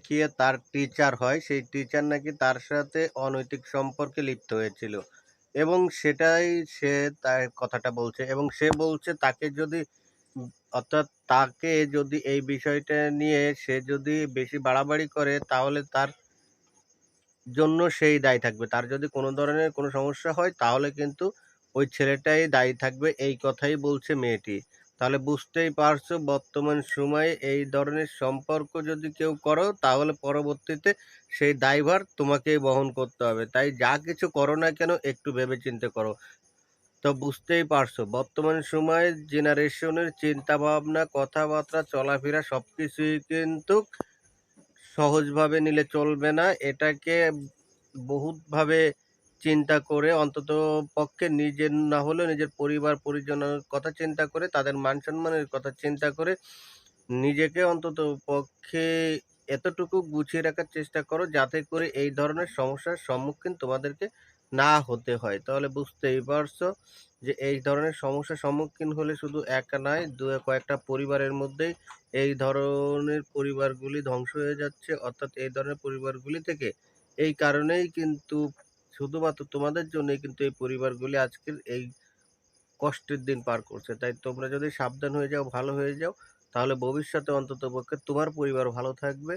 দেখিয়ে তার টিচার হয়, সেই টিচার নাকি তার সাথে অনৈতিক সম্পর্কে লিপ্ত হয়েছিল এবং সেটাই সে তার কথাটা বলছে এবং সে বলছে তাকে যদি অর্থাৎ তাকে যদি এই বিষয়টা নিয়ে সে যদি বেশি বাড়াবাড়ি করে তাহলে তার জন্য সেই দায়ী থাকবে। তার যদি কোনো ধরনের কোনো সমস্যা হয় তাহলে কিন্তু ওই ছেলেটাই দায়ী থাকবে, এই কথাই বলছে মেয়েটি। তাহলে বুঝতেই পারছো বর্তমান সময়ে এই ধরনের সম্পর্ক যদি কেউ করো তাহলে পরবর্তীতে সেই দায়ভার তোমাকেই বহন করতে হবে। তাই যা কিছু করো না কেন একটু ভেবেচিন্তে করো। তো বুঝতেই পারছো বর্তমান সময়ের জেনারেশনের চিন্তাভাবনা, কথাবার্তা, চলাফেরা সবকিছুই কিন্তু সহজভাবে নিলে চলবে না। এটাকে বহুতভাবে চিন্তা করে অন্তত পক্ষে নিজের না হলেও নিজের পরিবার-পরিজনের কথা চিন্তা করে, তাদের মান-সম্মানের কথা চিন্তা করে নিজেকে অন্তত পক্ষে এতটুকু গুছিয়ে রাখার চেষ্টা করো যাতে করে এই ধরনের সমস্যার সম্মুখীন তোমাদেরকে না হতে হয়। তাহলে বুঝতেই পারছো যে এই ধরনের সমস্যার সম্মুখীন হলে শুধু একা নয়, কয়েকটা পরিবারের মধ্যেই এই ধরনের পরিবারগুলি ধ্বংস হয়ে যাচ্ছে। অর্থাৎ এই ধরনের পরিবারগুলি থেকে এই কারণেই কিন্তু শুধুমাত্র তোমাদের জন্যই কিন্তু এই পরিবারগুলি আজকের এই কষ্টের দিন পার করছে। তাই তোমরা যদি সাবধান হয়ে যাও, ভালো হয়ে যাও, তাহলে ভবিষ্যতে অন্ততপক্ষে তোমার পরিবার ভালো থাকবে,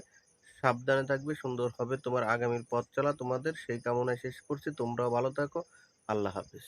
সাবধানে থাকবে, সুন্দর হবে তোমার আগামীর পথ চলা তোমাদের। সেই কামনায় শেষ করছি। তোমরাও ভালো থাকো। আল্লাহ হাফেজ।